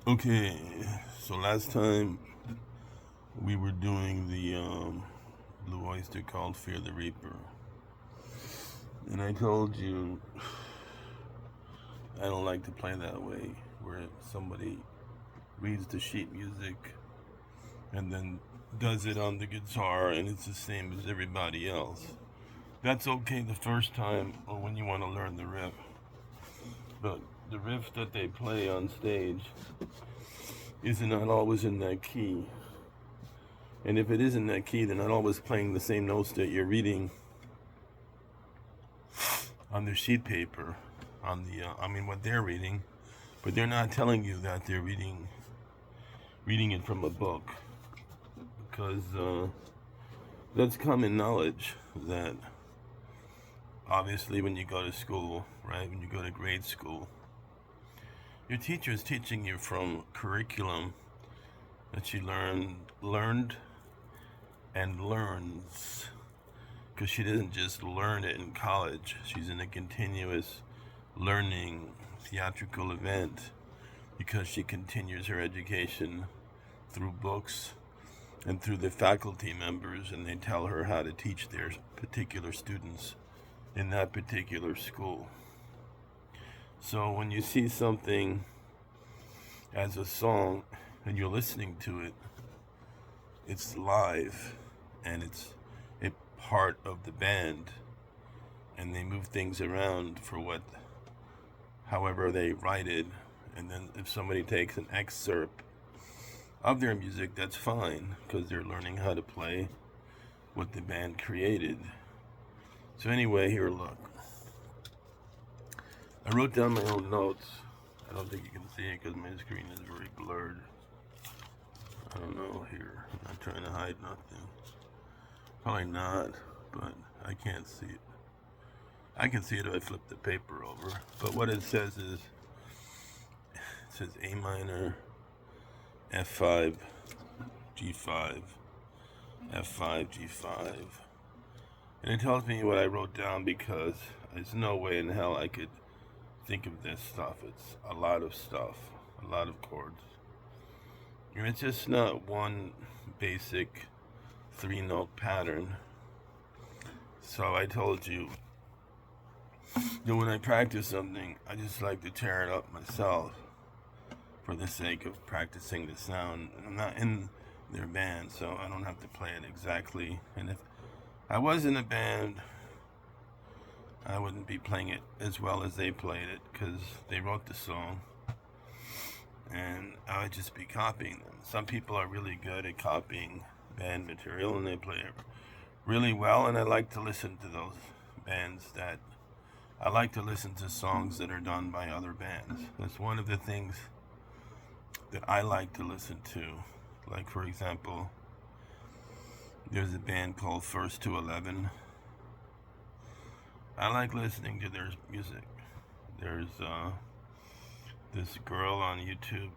Okay, so last time we were doing the Blue Oyster called Fear the Reaper. And I told you I don't like to play that way, where somebody reads the sheet music and then does it on the guitar and it's the same as everybody else. That's okay the first time or when you want to learn the riff. But the riff that they play on stage is not always in that key. And if it is in that key, they're not always playing the same notes that you're reading on their sheet paper, on the, what they're reading, but they're not telling you that they're reading it from a book, because that's common knowledge that obviously when you go to school, right, when you go to grade school, your teacher is teaching you from curriculum that she learned and learns, because she didn't just learn it in college. She's in a continuous learning theatrical event because she continues her education through books and through the faculty members, and they tell her how to teach their particular students in that particular school. So when you see something as a song and you're listening to it, it's live and it's a part of the band, and they move things around for however they write it. And then if somebody takes an excerpt of their music, that's fine, because they're learning how to play what the band created. So anyway, here, look. I wrote down my own notes. I don't think you can see it because my screen is very blurred. I don't know here. I'm not trying to hide nothing. Probably not, but I can't see it. I can see it if I flip the paper over. But what it says is, it says A minor, F5, G5, F5, G5. And it tells me what I wrote down, because there's no way in hell I could think of this stuff. It's a lot of stuff, a lot of chords. And it's just not one basic 3-note pattern. So I told you that when I practice something, I just like to tear it up myself for the sake of practicing the sound. I'm not in their band, so I don't have to play it exactly. And if I was in a band, I wouldn't be playing it as well as they played it, because they wrote the song and I would just be copying them. Some people are really good at copying band material and they play it really well, and I like to listen to those bands that I like to listen to songs that are done by other bands. That's one of the things that I like to listen to. Like, for example, there's a band called First to 11. I like listening to their music. There's this girl on YouTube,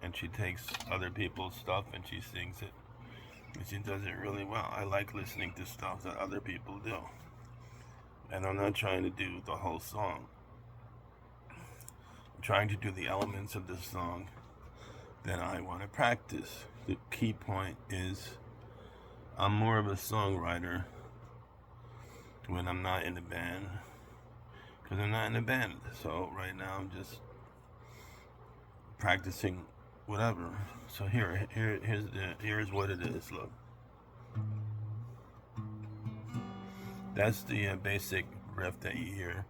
and she takes other people's stuff and she sings it. And she does it really well. I like listening to stuff that other people do. And I'm not trying to do the whole song. I'm trying to do the elements of the song that I want to practice. The key point is I'm more of a songwriter when I'm not in a band, because I'm not in a band. So right now I'm just practicing whatever. So here's what it is. Look, that's the basic riff that you hear.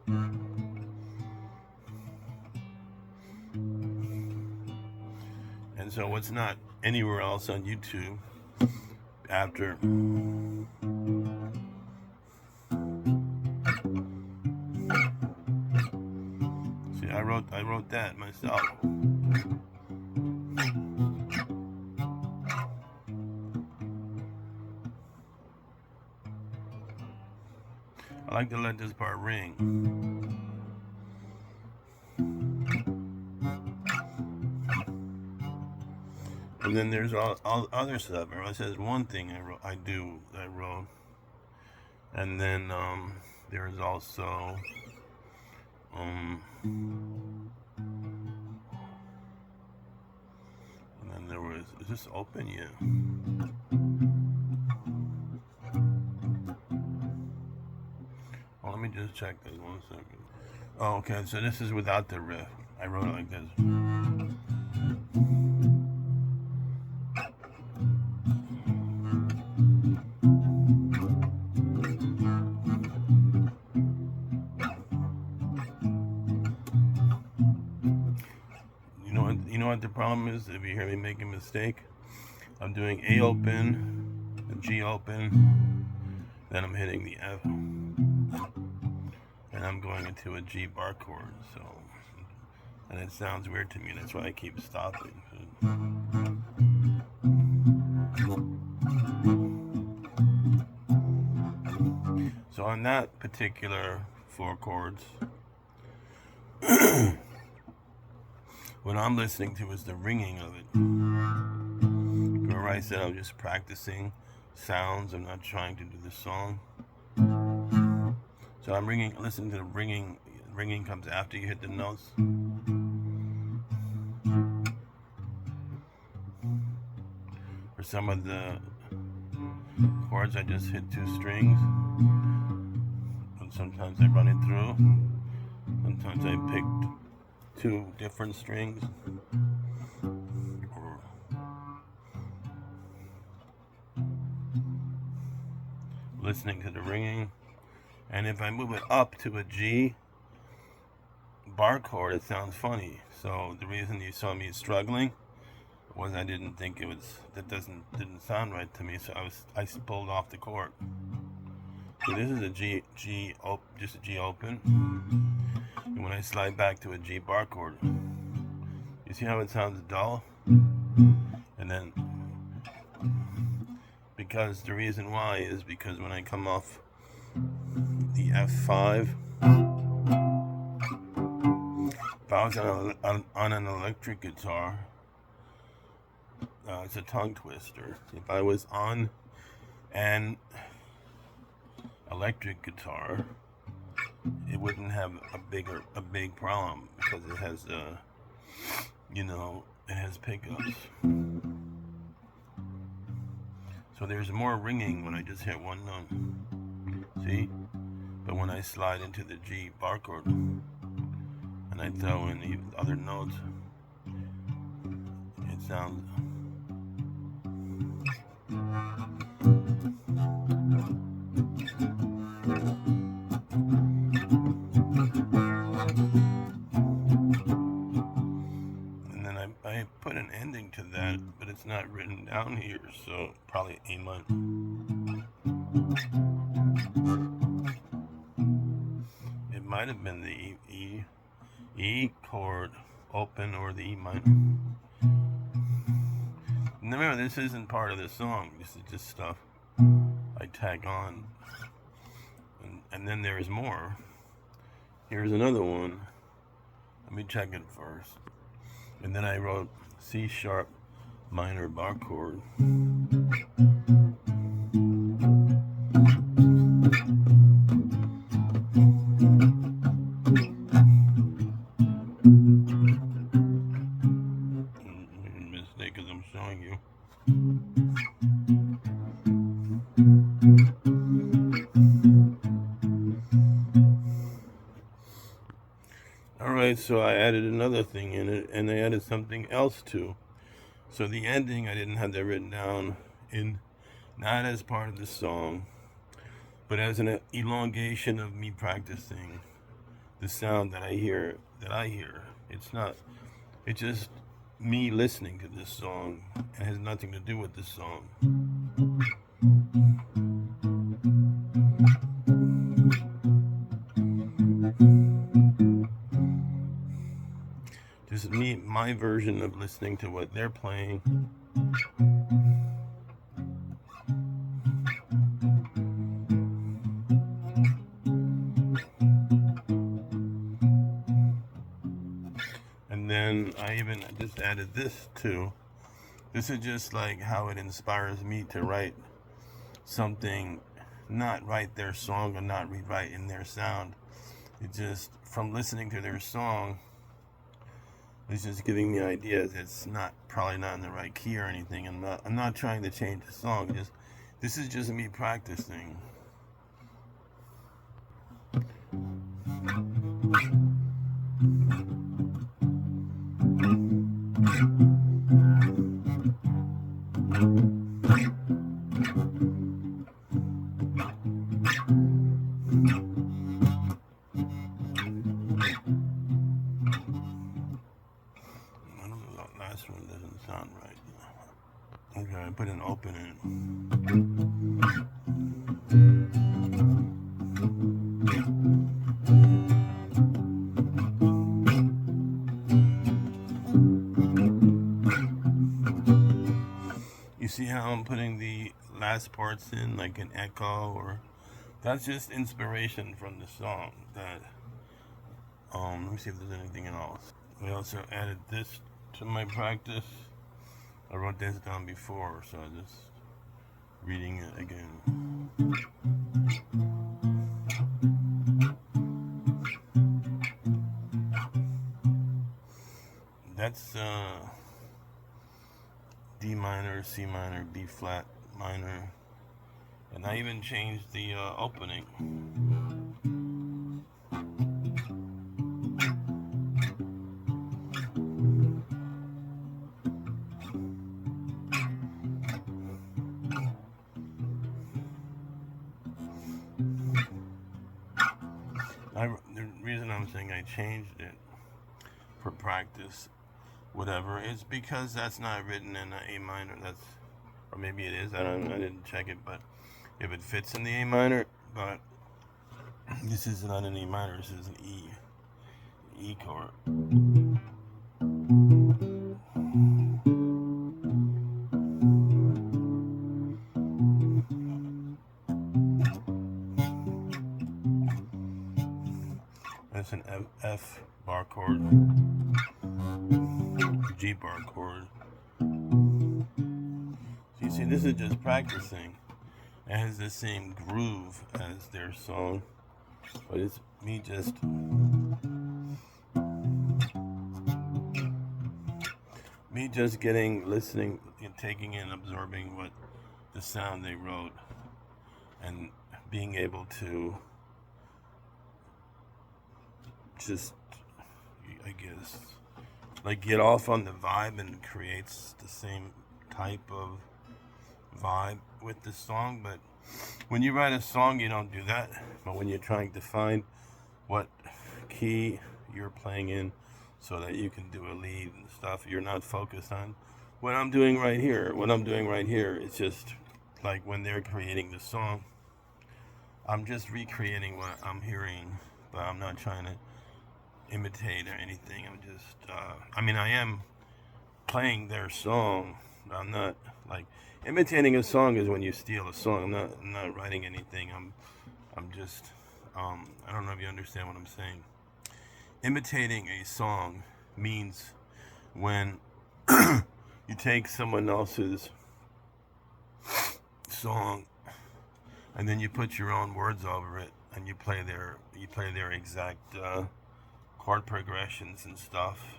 And so what's not anywhere else on YouTube after see, I wrote that myself. I like to let this part ring. And then there's all other stuff. It says one thing I wrote. And then there's also um, Is this open? Yeah. Well, let me just check this 1 second. Oh, okay, so this is without the riff. I wrote it like this. You know what the problem is? If you hear me make a mistake, I'm doing A open, a G open, then I'm hitting the F, and I'm going into a G bar chord. So, and it sounds weird to me, and that's why I keep stopping. So on that particular 4 chords, what I'm listening to is the ringing of it. Remember I said I'm just practicing sounds. I'm not trying to do the song. So I'm listening to the ringing. Ringing comes after you hit the notes. For some of the chords, I just hit 2 strings. And sometimes I run it through. Sometimes I picked 2 different strings. Or listening to the ringing. And if I move it up to a G bar chord, it sounds funny. So the reason you saw me struggling was I didn't think it was, didn't sound right to me, so I pulled off the chord. So this is a just a G open, and when I slide back to a G bar chord, you see how it sounds dull? And then, because the reason why is because when I come off the F5, if I was on an electric guitar, it's a tongue twister. If I was on an electric guitar, it wouldn't have a big problem because it has it has pickups. So there's more ringing when I just hit one note. See? But when I slide into the G bar chord and I throw in the other notes, it sounds. And then I put an ending to that, but it's not written down here, so probably A minor. It might have been the E chord open or the E minor. Remember, this isn't part of the song. This is just stuff I tag on. And then there's more. Here's another one. Let me check it first. And then I wrote C sharp minor bar chord. Mistake as I'm showing you. Alright, so I added another thing in it, and I added something else too. So the ending, I didn't have that written down not as part of the song, but as an elongation of me practicing the sound that I hear. It's just me listening to this song. It has nothing to do with this song. Just my version of listening to what they're playing. And then I just added this too. This is just like how it inspires me to write something, not write their song or not rewrite in their sound. It just, from listening to their song, It's just giving me ideas. It's not probably not in the right key or anything. I'm not trying to change the song. Just this is just me practicing. I don't know, that last one doesn't sound right. Okay, I put an open in. You see how I'm putting the last parts in like an echo, or that's just inspiration from the song. That let me see if there's anything else. We also added this to my practice. I wrote this down before, so I'm just reading it again. That's D minor, C minor, B flat minor, and I even changed the opening. The reason I'm saying I changed it for practice, whatever, is because that's not written in A minor. Or maybe it is. I didn't check it, but if it fits in the A minor, but this is not an E minor. This is an E chord. That's an F bar chord, G bar chord. So you see, this is just practicing. It has the same groove as their song, but it's me just listening and taking in, absorbing what the sound they wrote, and being able to just, I guess, like get off on the vibe, and creates the same type of vibe with the song. But when you write a song, you don't do that. But when you're trying to find what key you're playing in so that you can do a lead and stuff, you're not focused on what I'm doing right here. What I'm doing right here is just like when they're creating the song, I'm just recreating what I'm hearing, but I'm not trying to imitate or anything. I'm just, I am playing their song. I'm not like imitating a song is when you steal a song. I'm not writing anything. I'm just, I don't know if you understand what I'm saying. Imitating a song means when you take someone else's song and then you put your own words over it, and you play their exact chord progressions and stuff,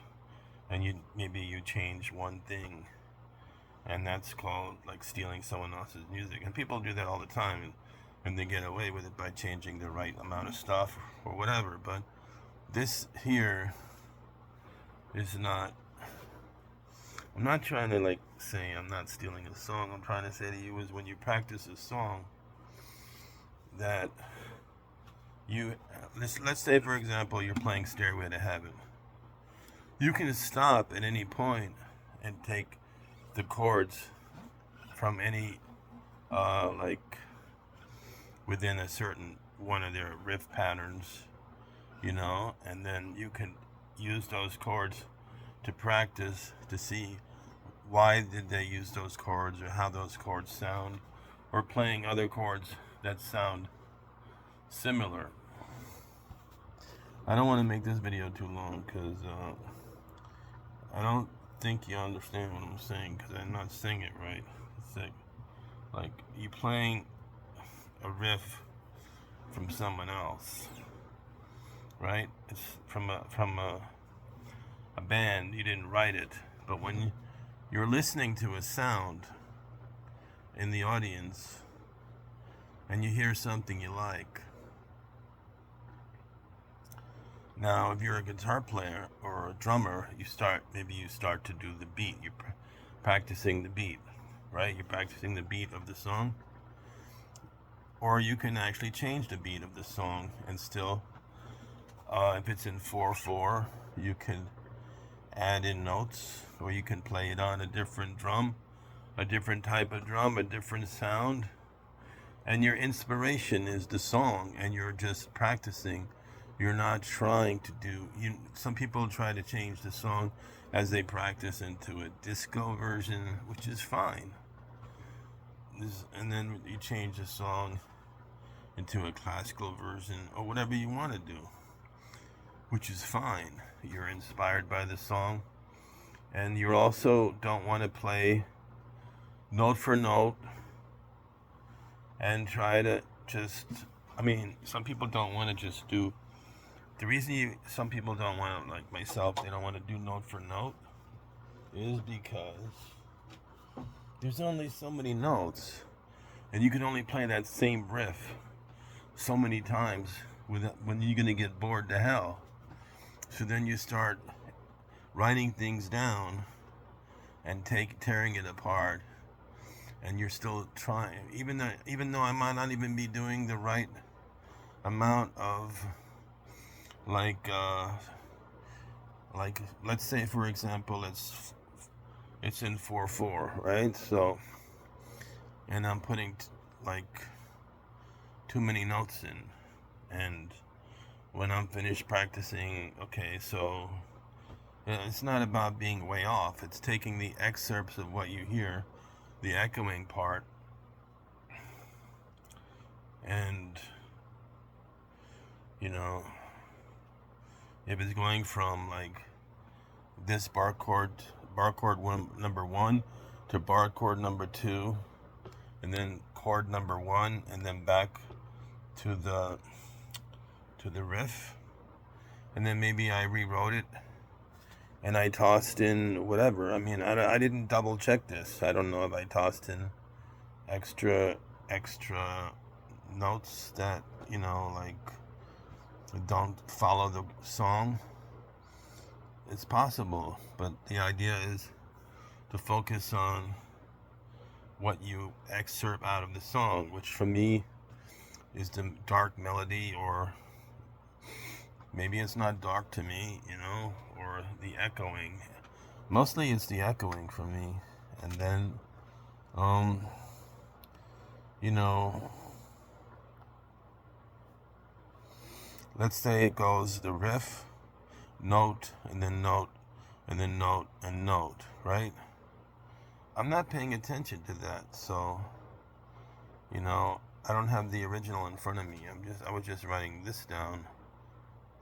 and maybe you change one thing, and that's called like stealing someone else's music. And people do that all the time, and they get away with it by changing the right amount of stuff or whatever. But this here is not, I'm not trying to like say I'm not stealing a song. I'm trying to say to you is when you practice a song that let's say for example you're playing Stairway to Heaven. You can stop at any point and take the chords from any like within a certain one of their riff patterns, and then you can use those chords to practice to see why did they use those chords or how those chords sound, or playing other chords that sound similar. I don't want to make this video too long because I don't think you understand what I'm saying, because I'm not saying it right. It's like you playing a riff from someone else, right? It's from a a band, you didn't write it. But when you're listening to a sound in the audience and you hear something you like. Now, if you're a guitar player or a drummer, you start to do the beat. You're practicing the beat, right? You're practicing the beat of the song. Or you can actually change the beat of the song and still, if it's in 4/4, you can add in notes, or you can play it on a different drum, a different type of drum, a different sound. And your inspiration is the song, and you're just practicing. You're not trying to do, some people try to change the song as they practice into a disco version, which is fine. And then you change the song into a classical version or whatever you want to do, which is fine. You're inspired by the song, and you also don't want to play note for note and try to just, some people don't want to just do, the reason some people don't want to, like myself, they don't want to do note for note is because there's only so many notes, and you can only play that same riff so many times when you're going to get bored to hell. So then you start writing things down and tearing it apart, and you're still trying, even though I might not even be doing the right amount of, like let's say, for example, it's in 4/4, right? So, and I'm putting too many notes in, and when I'm finished practicing, okay, so it's not about being way off. It's taking the excerpts of what you hear, the echoing part, and if it's going from like this bar chord number 1 to bar chord number 2, and then chord number 1, and then back to the riff, and then maybe I rewrote it and I tossed in whatever. I didn't double check this. I don't know if I tossed in extra notes that don't follow the song. It's possible, but the idea is to focus on what you excerpt out of the song, which for me is the dark melody, or maybe it's not dark to me, or the echoing. Mostly it's the echoing for me. And then let's say it goes the riff, note, and then note, and then note, and note, right? I'm not paying attention to that, so I don't have the original in front of me. I was just writing this down.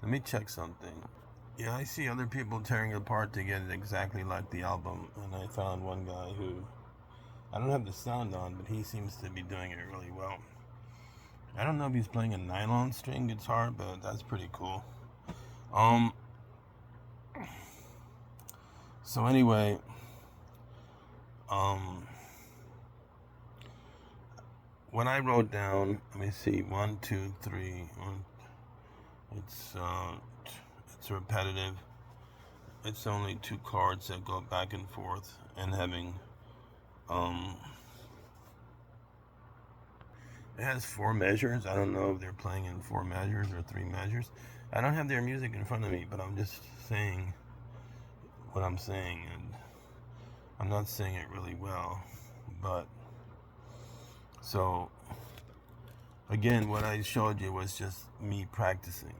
Let me check something. Yeah, I see other people tearing it apart to get it exactly like the album, and I found one guy who, I don't have the sound on, but he seems to be doing it really well. I don't know if he's playing a nylon string guitar, but that's pretty cool. So anyway, what I wrote down, let me see, 1, 2, 3, it's repetitive. It's only 2 chords that go back and forth, and having, it has 4 measures. I don't know if they're playing in 4 measures or 3 measures. I don't have their music in front of me, but I'm just saying what I'm saying, and I'm not saying it really well, but so again, what I showed you was just me practicing.